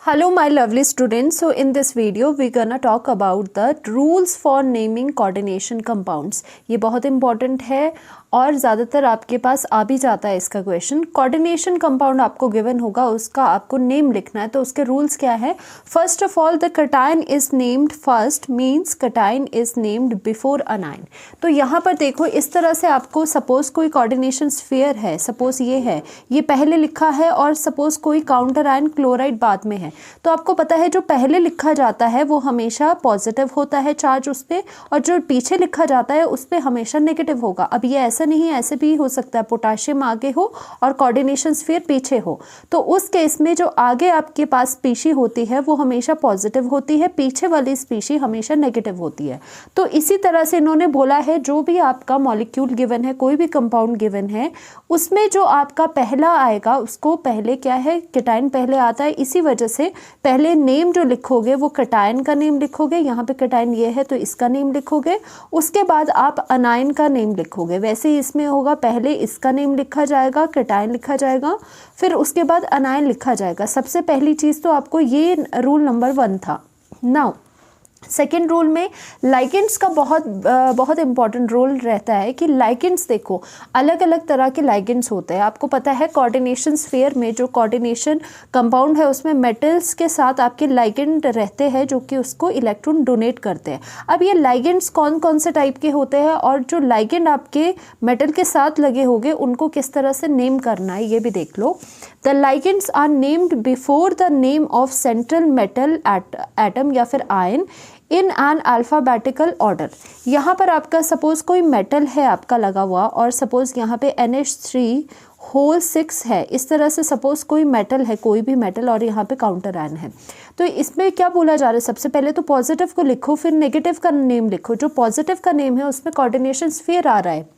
Hello my lovely students. So in this video we're gonna talk about the rules for naming coordination compounds. ये बहुत important है और ज़्यादातर आपके पास आ भी जाता है इसका क्वेश्चन। कोऑर्डिनेशन कंपाउंड आपको गिवन होगा, उसका आपको नेम लिखना है। तो उसके रूल्स क्या है? First of all the cation is named first means cation is named before अनायन। तो यहाँ पर देखो इस तरह से आपको सपोज कोई कोऑर्डिनेशन स्फीयर है, सपोज ये है, ये पहले लिखा है और सपोज कोई काउंटर आयन क्लोराइड बाद में है। तो आपको पता है जो पहले लिखा जाता है वो हमेशा पॉजिटिव होता है चार्ज उस पर, और जो पीछे लिखा जाता है उस पर हमेशा नेगेटिव होगा। अब ये ऐसा नहीं है, ऐसे भी हो सकता है पोटाशियम आगे हो और कोऑर्डिनेशन स्फीयर पीछे हो। तो उस केस में जो आगे आपके पास स्पीशी होती है वो हमेशा पॉजिटिव होती है, पीछे वाली स्पीशी हमेशा नेगेटिव होती है। तो इसी तरह से इन्होंने बोला है जो भी आपका मॉलिक्यूल गिवन है, कोई भी कंपाउंड गिवन है, उसमें जो आपका पहला आएगा उसको पहले क्या है, कैटायन पहले आता है। इसी वजह से पहले नेम जो लिखोगे वो कैटायन का नेम लिखोगे, यहाँ पे कैटायन ये है तो इसका नेम लिखोगे। उसके बाद आप अनायन का नेम लिखोगे। वैसे ही इसमें होगा, पहले इसका नेम लिखा जाएगा, कैटायन लिखा जाएगा, फिर उसके बाद अनायन लिखा जाएगा। सबसे पहली चीज़ तो आपको ये रूल नंबर 1 था। नाउ सेकेंड रूल में लाइगेंड्स का बहुत इंपॉर्टेंट रोल रहता है कि लाइगेंड्स देखो अलग अलग तरह के लाइगेंड्स होते हैं। आपको पता है कोऑर्डिनेशन स्फीयर में जो कोऑर्डिनेशन कंपाउंड है उसमें मेटल्स के साथ आपके लाइगेंड रहते हैं जो कि उसको इलेक्ट्रॉन डोनेट करते हैं। अब ये लाइगेंड्स कौन कौन से टाइप के होते हैं और जो लाइगेंड आपके मेटल के साथ लगे होंगे उनको किस तरह से नेम करना है ये भी देख लो। The ligands are named before the name of central metal atom या फिर ion in an alphabetical order. यहाँ पर आपका सपोज कोई मेटल है आपका लगा हुआ और सपोज यहाँ पे NH3 6 है, इस तरह से सपोज कोई मेटल है, कोई भी मेटल, और यहाँ पे काउंटर आयन है। तो इसमें क्या बोला जा रहा है, सबसे पहले तो पॉजिटिव को लिखो, फिर नेगेटिव का नेम लिखो। जो पॉजिटिव का नेम है उसमें कोऑर्डिनेशन स्फीयर आ रहा है।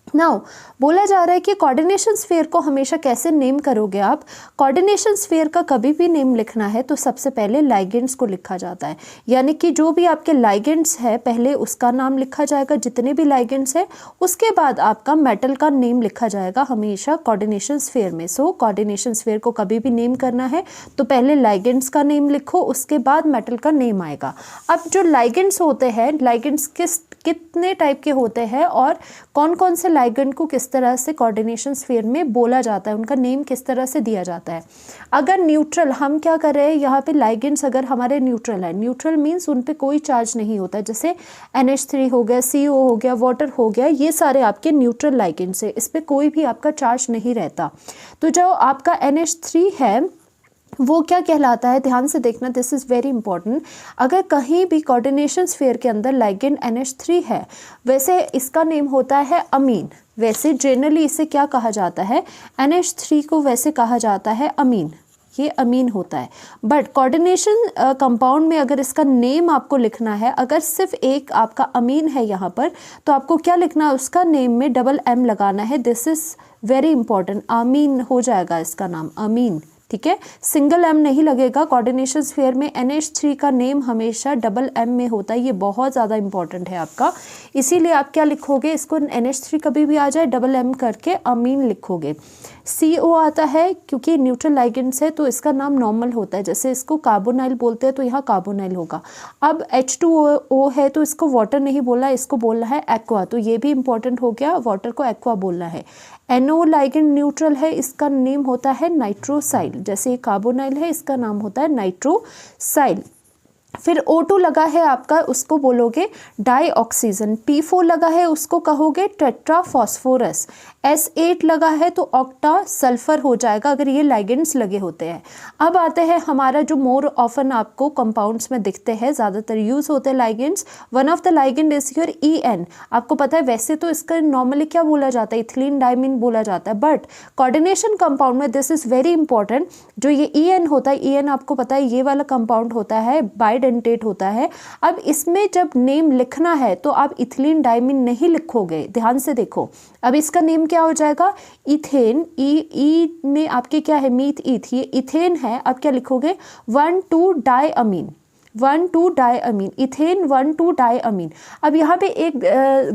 नाउ बोला जा रहा है कि कोऑर्डिनेशन स्फीयर को हमेशा कैसे नेम करोगे आप। कोऑर्डिनेशन स्फीयर का कभी भी नेम लिखना है तो सबसे पहले लाइगेंड्स को लिखा जाता है, यानी कि जो भी आपके लाइगेंड्स है पहले उसका नाम लिखा जाएगा, जितने भी लाइगेंड्स है, उसके बाद आपका मेटल का नेम लिखा जाएगा हमेशा कोऑर्डिनेशन स्फीयर में। सो कोऑर्डिनेशन स्फीयर को कभी भी नेम करना है तो पहले लाइगेंड्स का नेम लिखो, उसके बाद मेटल का नेम आएगा। अब जो लाइगेंड्स होते हैं, लाइगेंड्स कितने टाइप के होते हैं और कौन कौन से लाइगेंड को किस तरह से कोऑर्डिनेशन स्फीयर में बोला जाता है, उनका नेम किस तरह से दिया जाता है। अगर न्यूट्रल, हम क्या कर रहे हैं यहाँ पे, लाइगेंड्स अगर हमारे न्यूट्रल है, न्यूट्रल मीन्स उन पे कोई चार्ज नहीं होता, जैसे NH3 हो गया, CO हो गया, वाटर हो गया, ये सारे आपके न्यूट्रल लाइगेंड्स है, इस पर कोई भी आपका चार्ज नहीं रहता। तो जो आपका NH3 है वो क्या कहलाता है, ध्यान से देखना, दिस इज़ वेरी इंपॉर्टेंट। अगर कहीं भी कोऑर्डिनेशन स्फीयर के अंदर लाइगेंड NH3 है, वैसे इसका नेम होता है अमीन। वैसे जनरली इसे क्या कहा जाता है, NH3 को वैसे कहा जाता है अमीन, ये अमीन होता है। बट कोऑर्डिनेशन कंपाउंड में अगर इसका नेम आपको लिखना है, अगर सिर्फ एक आपका अमीन है यहाँ पर, तो आपको क्या लिखना है, उसका नेम में M लगाना है। दिस इज़ वेरी इंपॉर्टेंट, अमीन हो जाएगा इसका नाम, अमीन, ठीक है, सिंगल M नहीं लगेगा। कोऑर्डिनेशन स्फीयर में NH3 का नेम हमेशा M में होता है, ये बहुत ज़्यादा इंपॉर्टेंट है आपका। इसीलिए आप क्या लिखोगे, इसको NH3 कभी भी आ जाए M करके अमीन लिखोगे। CO आता है क्योंकि न्यूट्रल लाइगेंड्स है तो इसका नाम नॉर्मल होता है, जैसे इसको कार्बोनाइल बोलते हैं तो यहाँ कार्बोनाइल होगा। अब H2O है तो इसको वाटर नहीं बोलना, इसको बोलना है एक्वा, तो ये भी इंपॉर्टेंट हो गया, वाटर को एक्वा बोलना है। NO लाइगेंड न्यूट्रल है, इसका नेम होता है नाइट्रोसाइल, जैसे कार्बोनाइल है इसका नाम होता है नाइट्रोसाइल। फिर O2 लगा है आपका, उसको बोलोगे डाईऑक्सीजन। P4 लगा है उसको कहोगे टेट्रा फॉस्फोरस। S8 लगा है तो ऑक्टा सल्फर हो जाएगा अगर ये लाइगेंड्स लगे होते हैं। अब आते हैं हमारा जो मोर ऑफन आपको कंपाउंड्स में दिखते हैं, ज़्यादातर यूज़ होते हैं ligands. One of the ligand is your EN। आपको पता है वैसे तो इसका नॉर्मली क्या बोला जाता है, इथिलीन डाइमीन बोला जाता है, बट कोऑर्डिनेशन कंपाउंड में दिस इज़ वेरी इंपॉर्टेंट, जो ये EN होता है, EN आपको पता है ये वाला कंपाउंड होता है, बाइडेंटेट होता है। अब इसमें जब नेम लिखना है तो आप इथिलीन डाइमीन नहीं लिखोगे, ध्यान से देखो। अब इसका नेम क्या हो जाएगा, इथेन, ई में आपके क्या है, मीथ ईथ, ये इथेन है। अब क्या लिखोगे, 1,2 डाइअमीन, 1,2 डाइअमीन, इथेन 1,2 डाइअमीन। अब यहाँ पे एक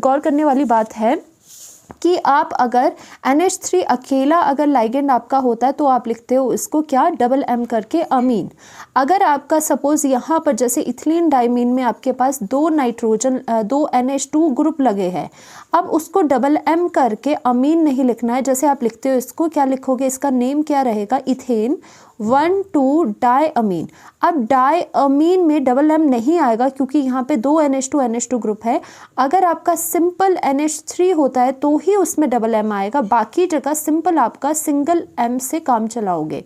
गौर करने वाली बात है, कि आप अगर NH3 अकेला अगर लाइगेंड आपका होता है तो आप लिखते हो इसको क्या, डबल एम करके अमीन। अगर आपका सपोज यहाँ पर जैसे इथिलीन डाइमीन में आपके पास दो NH2 ग्रुप लगे हैं, अब उसको डबल एम करके अमीन नहीं लिखना है, जैसे आप लिखते हो इसको क्या लिखोगे, इसका नेम क्या रहेगा, इथेन 1,2 डाई अमीन। अब डाई अमीन में डबल एम नहीं आएगा क्योंकि यहाँ पे दो NH2 ग्रुप है। अगर आपका सिंपल NH3 होता है तो ही उसमें डबल एम आएगा, बाकी जगह सिंपल आपका सिंगल एम से काम चलाओगे,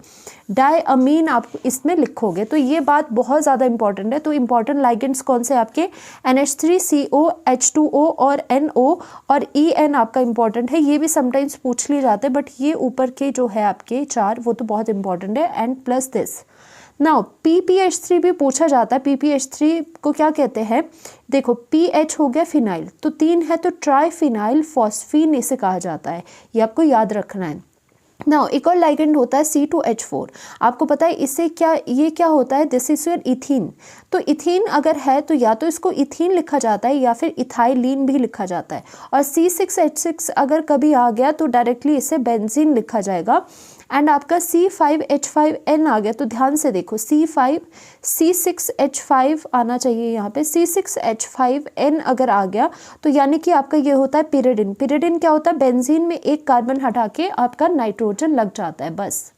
डाई अमीन आप इसमें लिखोगे। तो ये बात बहुत ज़्यादा इंपॉर्टेंट है। तो इंपॉर्टेंट लाइगेंड्स कौन से आपके, NH3CO, H2O और NO और EN आपका इंपॉर्टेंट है, ये भी समटाइम्स पूछ लिए जाते हैं, बट ये ऊपर के जो है आपके चार वो तो बहुत इंपॉर्टेंट है। And plus this now PPH3 भी पूछा जाता है। PPH3 को क्या कहते हैं, देखो PH हो गया फिनाइल, तो 3 है तो ट्राईफिनाइल फॉस्फीन इसे कहा जाता है, ये आपको याद रखना है। नाउ एक और लाइगेंड होता है C2H4, आपको पता है इससे क्या, ये क्या होता है, दिस इज योर इथीन। तो इथीन अगर है तो या तो इसको इथीन लिखा जाता है या फिर इथाइलिन भी लिखा जाता है। और C6H6 अगर कभी आ गया तो डायरेक्टली इसे बेंजीन लिखा जाएगा। एंड आपका C5H5N आ गया तो ध्यान से देखो, C6H5 आना चाहिए यहाँ पे, C6H5N अगर आ गया तो यानी कि आपका ये होता है पिरिडिन। पिरिडिन क्या होता है, बेंजीन में एक कार्बन हटा के आपका नाइट्रोजन लग जाता है, बस।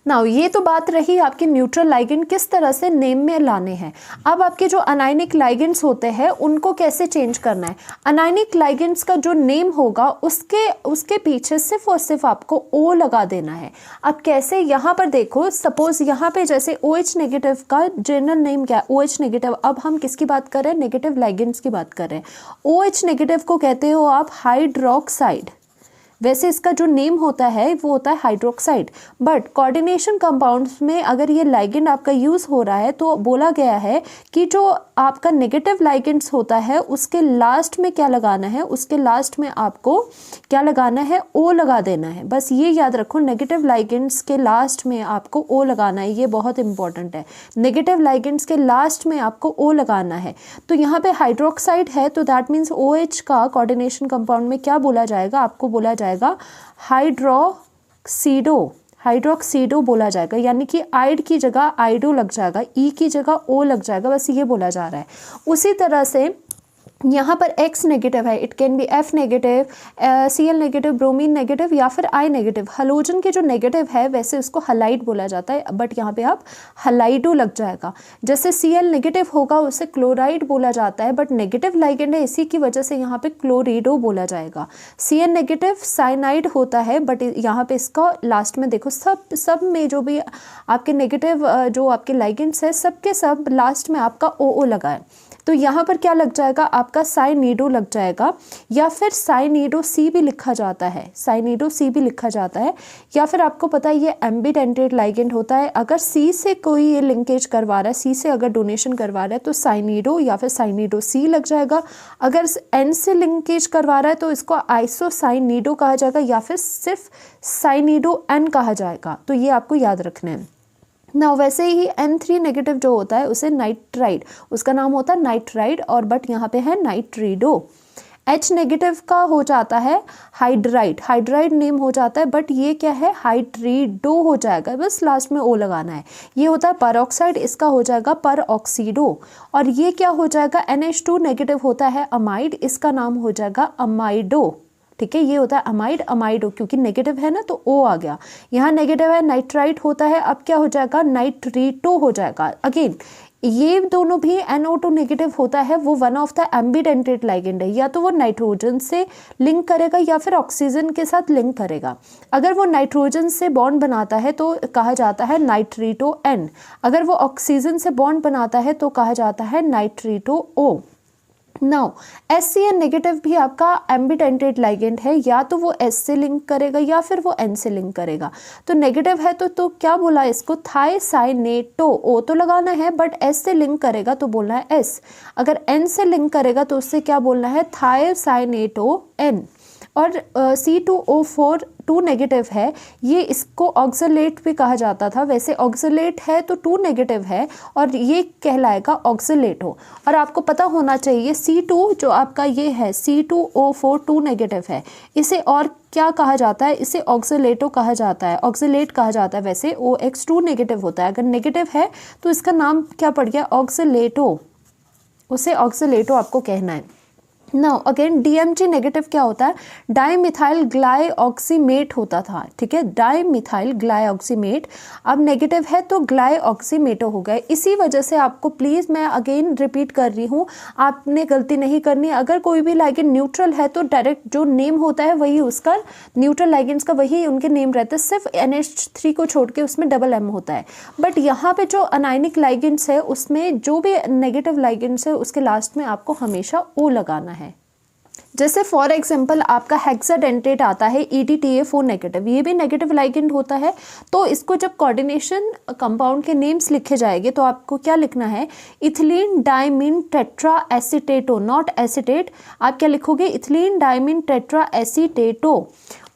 नाउ ये तो बात रही आपके न्यूट्रल लाइगेंड किस तरह से नेम में लाने हैं। अब आपके जो अनायनिक लाइगेंड्स होते हैं उनको कैसे चेंज करना है। अनायनिक लाइगेंड्स का जो नेम होगा उसके पीछे सिर्फ और सिर्फ आपको O लगा देना है। अब कैसे, यहाँ पर देखो सपोज यहाँ पे जैसे OH नेगेटिव का जनरल नेम क्या है, OH नेगेटिव। अब हम किसकी बात कर रहे हैं, नेगेटिव लाइगेंड्स की बात कर रहे हैं। OH नेगेटिव को कहते हो आप हाइड्रोक्साइड, वैसे इसका जो नेम होता है वो होता है हाइड्रोक्साइड, बट कोऑर्डिनेशन कंपाउंड्स में अगर ये लाइगेंड आपका यूज़ हो रहा है तो बोला गया है कि जो आपका नेगेटिव लाइगेंड्स होता है उसके लास्ट में क्या लगाना है, उसके लास्ट में आपको क्या लगाना है, O लगा देना है। बस ये याद रखो, नेगेटिव लाइगेंड्स के लास्ट में आपको O लगाना है, ये बहुत इंपॉर्टेंट है। नेगेटिव लाइगेंड्स के लास्ट में आपको O लगाना है। तो यहाँ पे हाइड्रोक्साइड है तो दैट मीन्स OH का कोऑर्डिनेशन कंपाउंड में क्या बोला जाएगा, आपको बोला जाएगा हाइड्रोक्सीडो बोला जाएगा, यानी कि आइड की जगह आइडो लग जाएगा, ई की जगह ओ लग जाएगा, बस ये बोला जा रहा है। उसी तरह से यहाँ पर X नेगेटिव है, it can be F negative, Cl negative, bromine negative या फिर I नेगेटिव। हलोजन के जो नेगेटिव है वैसे उसको हलाइड बोला जाता है, बट यहाँ पे आप हलाइडो लग जाएगा। जैसे Cl नेगेटिव होगा उसे क्लोराइड बोला जाता है, बट नेगेटिव लाइगेंड है इसी की वजह से यहाँ पे क्लोरिडो बोला जाएगा। Cn नेगेटिव साइनाइड होता है, बट यहाँ पे इसका लास्ट में देखो सब में जो भी आपके नेगेटिव जो आपके लाइगेंड्स है सबके सब लास्ट में आपका OO लगा है, तो यहाँ पर क्या लग जाएगा, आपका साइनिडो लग जाएगा, या फिर साइनिडो सी भी लिखा जाता है, साइनिडो सी भी लिखा जाता है। या फिर आपको पता है ये एम्बिडेंटेड लाइगेंड होता है, अगर सी से कोई ये लिंकेज करवा रहा है, सी से अगर डोनेशन करवा रहा है तो साइनिडो या फिर साइनिडो सी लग जाएगा। अगर एन से लिंकेज करवा रहा है तो इसको आइसोसाइनिडो कहा जाएगा या फिर सिर्फ साइनिडो एन कहा जाएगा। तो ये आपको याद रखना है ना। वैसे ही N3 नेगेटिव जो होता है उसे नाइट्राइड, उसका नाम होता है नाइट्राइड, और बट यहाँ पे है नाइट्रीडो। H नेगेटिव का हो जाता है हाइड्राइड, हाइड्राइड नेम हो जाता है, बट ये क्या है, हाइड्रीडो हो जाएगा, बस लास्ट में O लगाना है। ये होता है परऑक्साइड, इसका हो जाएगा परऑक्सीडो। और ये क्या हो जाएगा, NH2 नेगेटिव होता है अमाइड, इसका नाम हो जाएगा अमाइडो। ठीक है, ये होता है अमाइड, अमाइडो, क्योंकि नेगेटिव है ना तो O आ गया। यहाँ नेगेटिव है, नाइट्राइट होता है, अब क्या हो जाएगा, नाइट्रीटो हो जाएगा। अगेन ये दोनों भी NO2 नेगेटिव होता है, वो one of the ambidentate ligand है, या तो वो नाइट्रोजन से लिंक करेगा या फिर ऑक्सीजन के साथ लिंक करेगा। अगर वो नाइट्रोजन से बॉन्ड बनाता है तो कहा जाता है नाइट्रीटो N, अगर वो ऑक्सीजन से बॉन्ड बनाता है तो कहा जाता है नाइट्रीटो O। नाउ SCN नेगेटिव भी आपका एम्बिडेंटेड लाइगेंड है, या तो वो S से लिंक करेगा या फिर वो N से लिंक करेगा। तो नेगेटिव है तो क्या बोला इसको, थायसाइनेटो, O तो लगाना है, बट S से लिंक करेगा तो बोलना है S। अगर N से लिंक करेगा तो उससे क्या बोलना है, थायसाइनेटो N। और C2O4 2 नेगेटिव है, ये इसको ऑक्सलेट भी कहा जाता था। वैसे ऑक्सलेट है तो 2 नेगेटिव है और ये कहलाएगा ऑक्सलेटो। और आपको पता होना चाहिए C2 जो आपका ये है C2O4 2 नेगेटिव है, इसे और क्या कहा जाता है, इसे ऑक्सलेटो कहा जाता है, ऑक्सलेट कहा जाता है। वैसे OX 2 नेगेटिव होता है, अगर नेगेटिव है तो इसका नाम क्या पड़ गया, ऑक्सलेटो, उसे ऑक्सलेटो आपको कहना है। नाउ अगेन DMG नेगेटिव क्या होता है, डाईमिथाइल ग्लाइऑक्सीमेट होता था, ठीक है, डाईमिथाइल ग्लाइऑक्सीमेट। अब नेगेटिव है तो ग्लाइऑक्सीमेटो हो गए। इसी वजह से आपको प्लीज़ मैं अगेन रिपीट कर रही हूँ, आपने गलती नहीं करनी। अगर कोई भी लाइगेंड न्यूट्रल है तो डायरेक्ट जो नेम होता है वही उसका, न्यूट्रल लाइगेंड्स का वही उनके नेम रहते हैं, सिर्फ NH3 को छोड़ के उसमें MM होता है। बट यहाँ पे जो अनायनिक लाइगेंड्स है उसमें जो भी नेगेटिव लाइगेंड्स है उसके लास्ट में आपको हमेशा O लगाना है। जैसे फॉर एग्जांपल आपका हेक्साडेंटेट आता है EDTA4 नेगेटिव, ये भी नेगेटिव लाइगेंड होता है। तो इसको जब कोऑर्डिनेशन कंपाउंड के नेम्स लिखे जाएंगे तो आपको क्या लिखना है, ethylene diamine tetra acetato, not acetate, आप क्या लिखोगे, इथिलीन डाइमीन टेट्रा एसीटेटो।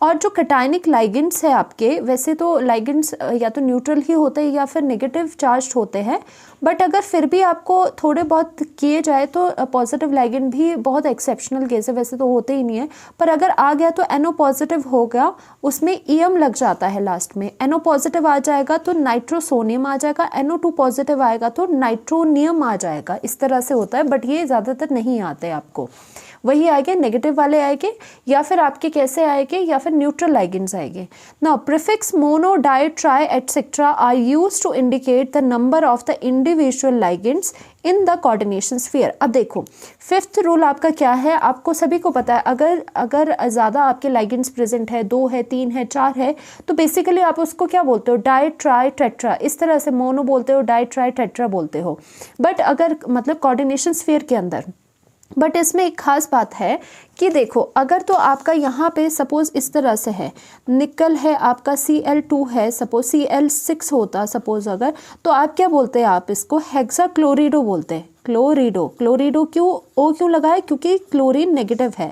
और जो कैटायनिक लाइगेंड्स है आपके, वैसे तो लाइगेंड्स या तो न्यूट्रल ही होते हैं या फिर नेगेटिव चार्ज होते हैं, बट अगर फिर भी आपको थोड़े बहुत किए जाए तो पॉजिटिव लाइगेंड भी बहुत एक्सेप्शनल केस है, वैसे तो होते ही नहीं है, पर अगर आ गया तो NO पॉजिटिव हो गया, उसमें EM लग जाता है लास्ट में। NO पॉजिटिव आ जाएगा तो नाइट्रोसोनियम आ जाएगा, NO2 पॉजिटिव आएगा तो नाइट्रोनियम आ जाएगा, इस तरह से होता है। बट ये ज़्यादातर नहीं आते आपको, वही आएंगे नेगेटिव वाले आएंगे, या फिर आपके कैसे आएंगे, या फिर न्यूट्रल लाइगेंड्स आएंगे। Now prefix mono, di, tri etcetera are used to indicate the number of the individual ligands in the coordination sphere. अब देखो 5th रूल आपका क्या है, आपको सभी को पता है, अगर ज़्यादा आपके लाइगेंड्स प्रेजेंट है, 2 है, 3 है, 4 है, तो बेसिकली आप उसको क्या बोलते हो, डाई, ट्राई, टेट्रा, इस तरह से मोनो बोलते हो, डाई, ट्राई, टेट्रा बोलते हो। बट अगर मतलब कोऑर्डिनेशन स्फीयर के अंदर, बट इसमें एक खास बात है कि देखो, अगर तो आपका यहाँ पे सपोज इस तरह से है, निकल है आपका Cl2 है, सपोज Cl6 होता सपोज अगर, तो आप क्या बोलते हैं, आप इसको हेक्साक्लोरिडो बोलते हैं, क्लोरिडो। क्लोरिडो क्यों, O क्यों लगा है, क्योंकि क्लोरीन नेगेटिव है।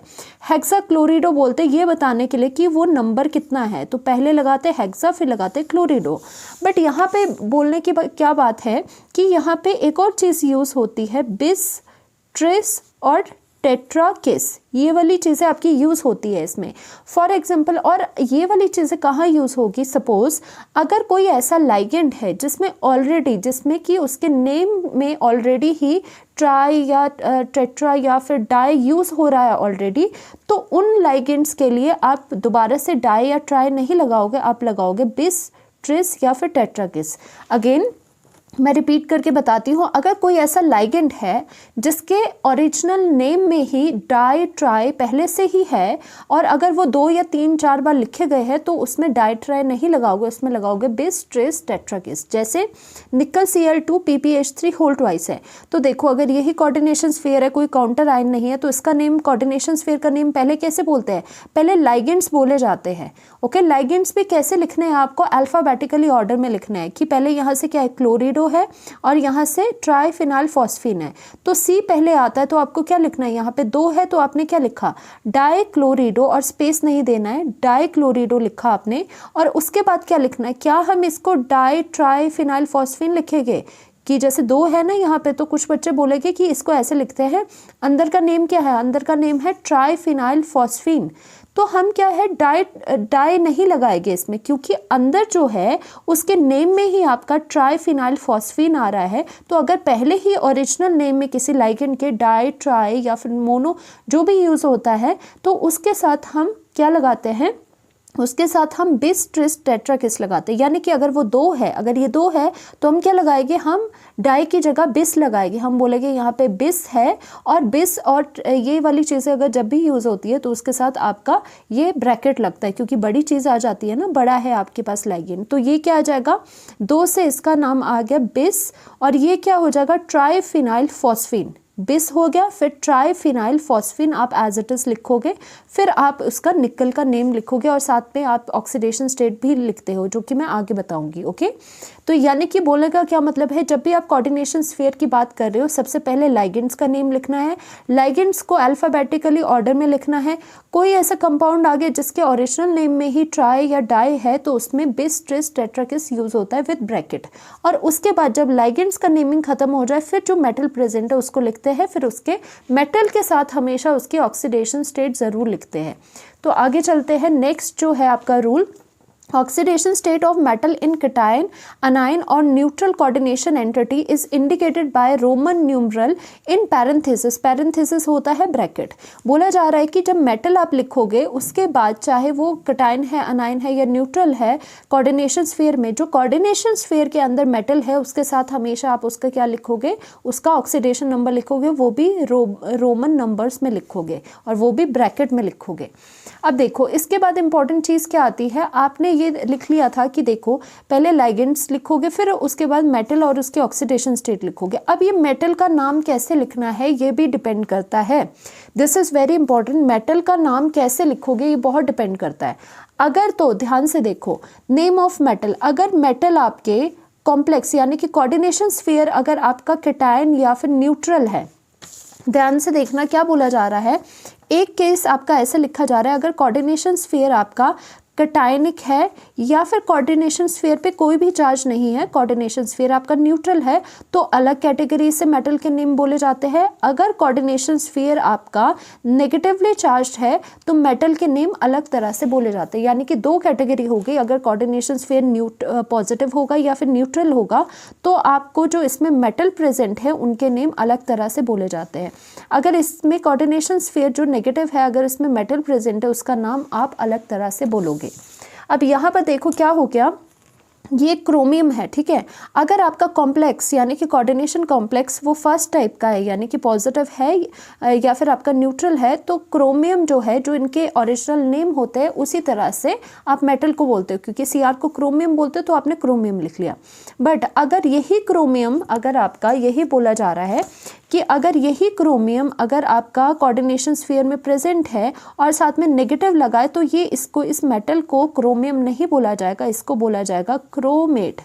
हेक्साक्लोरिडो बोलते हैं ये बताने के लिए कि वो नंबर कितना है, तो पहले लगाते हेक्सा फिर लगाते क्लोरिडो। बट यहाँ पे बोलने की क्या बात है कि यहाँ पे एक और चीज़ यूज़ होती है, बिस, ट्रिस और टेट्रा किस, ये वाली चीज़ें आपकी यूज़ होती है इसमें। फॉर एग्जांपल, और ये वाली चीज़ें कहाँ यूज़ होगी, सपोज अगर कोई ऐसा लाइगेंड है जिसमें ऑलरेडी, जिसमें कि उसके नेम में ऑलरेडी ही ट्राई या टेट्रा या फिर डाई यूज़ हो रहा है ऑलरेडी, तो उन लाइगेंड्स के लिए आप दोबारा से डाई या ट्राई नहीं लगाओगे, आप लगाओगे बिस, ट्रिस या फिर टेट्रा किस। अगेन मैं रिपीट करके बताती हूँ, अगर कोई ऐसा लाइगेंड है जिसके ओरिजिनल नेम में ही डाई, ट्राई पहले से ही है, और अगर वो 2 या 3 4 बार लिखे गए हैं तो उसमें डाई, ट्राई नहीं लगाओगे, उसमें लगाओगे बिस, ट्रिस, टेट्रा किस। जैसे निकल Cl2 PPH3 होल ट्वाइस है, तो देखो अगर यही कोऑर्डिनेशन स्फीयर है, कोई काउंटर आयन नहीं है, तो इसका नेम, कोऑर्डिनेशन स्फीयर का नेम पहले कैसे बोलते हैं, पहले लाइगेंड्स बोले जाते हैं। ओके, लाइगेंड्स भी कैसे लिखने हैं, आपको अल्फाबेटिकली ऑर्डर में लिखना है कि पहले यहाँ से क्या है, क्लोरिडो है और यहाँ से ट्राइफिनाइल फॉस्फीन है, तो C पहले आता है, तो आपको क्या लिखना है, यहाँ पे 2 है तो आपने क्या लिखा, डाइक्लोरिडो, और स्पेस नहीं देना है, डाइक्लोरिडो लिखा आपने। और उसके बाद क्या लिखना है, क्या हम इसको डाई ट्राइफिनाइल फॉस्फीन लिखेंगे कि जैसे 2 है ना यहाँ पे, तो कुछ बच्चे बोलेंगे कि इसको ऐसे लिखते हैं, अंदर का नेम क्या है, अंदर का नेम है ट्राइफिनाइल फॉस्फीन, तो हम क्या है डाई नहीं लगाएंगे इसमें, क्योंकि अंदर जो है उसके नेम में ही आपका ट्राइफिनाइल फॉस्फीन आ रहा है। तो अगर पहले ही ओरिजिनल नेम में किसी लाइगेंड के डाई, ट्राई या फिर मोनो जो भी यूज़ होता है, तो उसके साथ हम क्या लगाते हैं, उसके साथ हम बिस, ट्रिस, टेट्रा किस लगाते हैं। यानी कि अगर वो 2 है, अगर ये 2 है तो हम क्या लगाएंगे, हम डाई की जगह बिस लगाएंगे, हम बोलेंगे यहाँ पे बिस है, और बिस और ये वाली चीज़ें अगर जब भी यूज़ होती है तो उसके साथ आपका ये ब्रैकेट लगता है, क्योंकि बड़ी चीज़ आ जाती है ना, बड़ा है आपके पास लाइगेंड, तो ये क्या आ जाएगा, 2 से इसका नाम आ गया बिस, और ये क्या हो जाएगा, ट्राइफिनाइल फॉस्फीन। बिस हो गया, फिर ट्राईफिनाइल फॉस्फीन आप एज इट इज लिखोगे, फिर आप उसका निकल का नेम लिखोगे और साथ में आप ऑक्सीडेशन स्टेट भी लिखते हो, जो कि मैं आगे बताऊंगी। ओके, तो यानी कि बोलने का क्या मतलब है, जब भी आप कोऑर्डिनेशन स्फीयर की बात कर रहे हो सबसे पहले लाइगेंड्स का नेम लिखना है, लाइगेंड्स को अल्फाबेटिकली ऑर्डर में लिखना है। कोई ऐसा कंपाउंड आ गया जिसके ओरिजिनल नेम में ही ट्राई या डाई है तो उसमें बिस ट्रिस टेट्राकिस यूज होता है विद ब्रैकेट। और उसके बाद जब लाइगेंड्स का नेमिंग खत्म हो जाए फिर जो मेटल प्रेजेंट है उसको लिखते हैं, फिर उसके मेटल के साथ हमेशा उसकी ऑक्सीडेशन स्टेट ज़रूर लिखते हैं। तो आगे चलते हैं, नेक्स्ट जो है आपका rule, oxidation state of metal in cation, anion or neutral coordination entity is indicated by Roman numeral in parenthesis। parenthesis होता है ब्रैकेट। बोला जा रहा है कि जब मेटल आप लिखोगे उसके बाद चाहे वो कटायन है, अनायन है या न्यूट्रल है, कोऑर्डिनेशन स्फीयर में जो कोऑर्डिनेशन स्फीयर के अंदर मेटल है उसके साथ हमेशा आप उसका क्या लिखोगे, उसका ऑक्सीडेशन नंबर लिखोगे, वो भी रोमन नंबर्स में लिखोगे और वो भी ब्रैकेट में लिखोगे। अब देखो इसके बाद इंपॉर्टेंट चीज़ क्या आती है, आपने ये लिख लिया था कि देखो पहले लाइगेंड्स लिखोगे फिर उसके बाद मेटल और उसके ऑक्सीडेशन स्टेट लिखोगे। अब ये मेटल का नाम कैसे लिखना है ये भी डिपेंड करता है, this is very important. Metal का नाम कैसे लिखोगे ये बहुत डिपेंड करता है। अगर तो ध्यान से देखो, नेम ऑफ मेटल, अगर मेटल आपके कॉम्प्लेक्स यानी कि कोऑर्डिनेशन स्फीयर अगर आपका कैटायन या फिर न्यूट्रल है, ध्यान से देखना क्या बोला जा रहा है। एक केस आपका ऐसा लिखा जा रहा है, अगर कोऑर्डिनेशन स्फीयर आपका कैटायनिक है या फिर कोऑर्डिनेशन स्फीयर पे कोई भी चार्ज नहीं है, कोऑर्डिनेशन स्फीयर आपका न्यूट्रल है तो अलग कैटेगरी से मेटल के नेम बोले जाते हैं। अगर कोऑर्डिनेशन स्फीयर आपका नेगेटिवली चार्ज्ड है तो मेटल के नेम अलग तरह से बोले जाते हैं, यानी कि दो कैटेगरी हो गई। अगर कोऑर्डिनेशन स्फीयर पॉजिटिव होगा या फिर न्यूट्रल होगा तो आपको जो इसमें मेटल प्रेजेंट है उनके नेम अलग तरह से बोले जाते हैं। अगर इसमें कोऑर्डिनेशन स्फीयर जो नेगेटिव है अगर इसमें मेटल प्रेजेंट है उसका नाम आप अलग तरह से बोलोगे। अब यहाँ पर देखो क्या हो गया, ये क्रोमियम है, ठीक है। अगर आपका कॉम्प्लेक्स यानी कि कोऑर्डिनेशन कॉम्प्लेक्स वो फर्स्ट टाइप का है यानी कि पॉजिटिव है या फिर आपका न्यूट्रल है तो क्रोमियम जो है, जो इनके ओरिजिनल नेम होते हैं उसी तरह से आप मेटल को बोलते हो, क्योंकि Cr को क्रोमियम बोलते हो तो आपने क्रोमियम लिख लिया। बट अगर यही क्रोमियम, अगर आपका यही बोला जा रहा है कि अगर यही क्रोमियम अगर आपका कोऑर्डिनेशन स्फीयर में प्रेजेंट है और साथ में नेगेटिव लगाए तो ये इसको, इस मेटल को क्रोमियम नहीं बोला जाएगा, इसको बोला जाएगा क्रोमेट।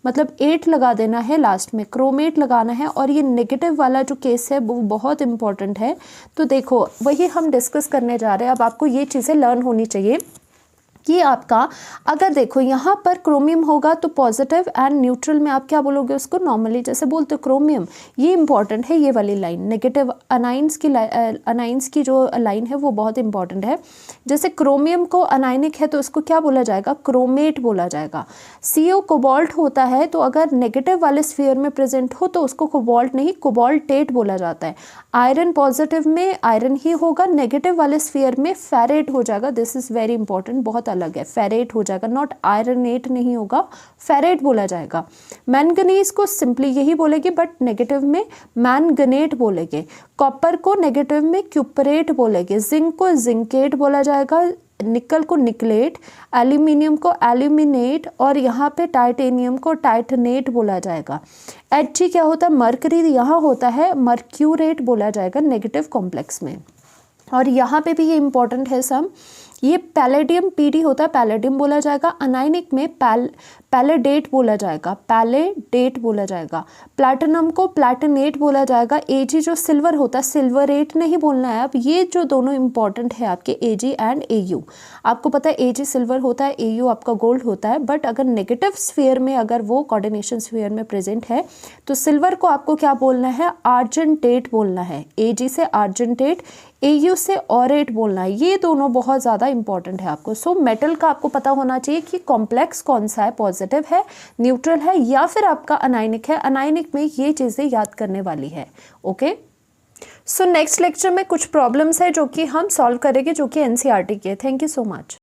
मतलब 8 लगा देना है लास्ट में, क्रोमेट लगाना है। और ये नेगेटिव वाला जो केस है वो बहुत इंपॉर्टेंट है। तो देखो वही हम डिस्कस करने जा रहे हैं। अब आपको ये चीज़ें लर्न होनी चाहिए कि आपका अगर देखो यहाँ पर क्रोमियम होगा तो पॉजिटिव एंड न्यूट्रल में आप क्या बोलोगे, उसको नॉर्मली जैसे बोलते हो क्रोमियम। ये इंपॉर्टेंट है, ये वाली लाइन नेगेटिव अनाइंस की जो लाइन है वो बहुत इंपॉर्टेंट है। जैसे क्रोमियम को अनाइनिक है तो उसको क्या बोला जाएगा, क्रोमेट बोला जाएगा। CO कोबाल्ट होता है तो अगर नेगेटिव वाले स्फीयर में प्रेजेंट हो तो उसको कोबाल्ट नहीं कोबाल्टेट बोला जाता है। आयरन पॉजिटिव में आयरन ही होगा, नेगेटिव वाले स्फीयर में फेरेट हो जाएगा। दिस इज़ वेरी इंपॉर्टेंट, बहुत अलग है, फेरेट हो जाएगा, नॉट आयरनेट नहीं होगा, फेरेट बोला जाएगा। मैंगनीज को सिंपली यही बोलेंगे बट नेगेटिव में मैंगनेट बोलेंगे। कॉपर को नेगेटिव में क्यूपरेट बोलेंगे। जिंक को जिंकेट बोला जाएगा, निकल को निकलेट, एल्यूमिनियम को एल्यूमिनेट और यहाँ पे टाइटेनियम को टाइटनेट बोला जाएगा। Ag क्या होता है, मर्करी यहाँ होता है मर्क्यूरेट बोला जाएगा नेगेटिव कॉम्प्लेक्स में। और यहाँ पे भी ये इंपॉर्टेंट है सम, ये पैलेडियम Pd होता है पैलेडियम बोला जाएगा। अनाइनिक में पैलेडेट बोला जाएगा, पैलेडेट बोला जाएगा। प्लैटिनम को प्लैटिनेट बोला जाएगा। Ag जो सिल्वर होता है सिल्वरेट नहीं बोलना है। अब ये जो दोनों इंपॉर्टेंट है आपके Ag एंड Au। आपको पता है Ag सिल्वर होता है, Au आपका गोल्ड होता है। बट अगर नेगेटिव स्फीयर में अगर वो कोऑर्डिनेशन स्फीयर में प्रेजेंट है तो सिल्वर को आपको क्या बोलना है, आर्जेंटेट बोलना है। Ag से आर्जेंटेट, Au से ऑरेट बोलना है। ये दोनों बहुत ज़्यादा इंपॉर्टेंट है आपको। सो मेटल का आपको पता होना चाहिए कि कॉम्प्लेक्स कौन सा है, पॉजिटिव है, न्यूट्रल है या फिर आपका अनाइनिक है। अनाइनिक में ये चीज़ें याद करने वाली है। ओके, सो नेक्स्ट लेक्चर में कुछ प्रॉब्लम्स है जो कि हम सॉल्व करेंगे, जो कि NCERT के। Thank you so much.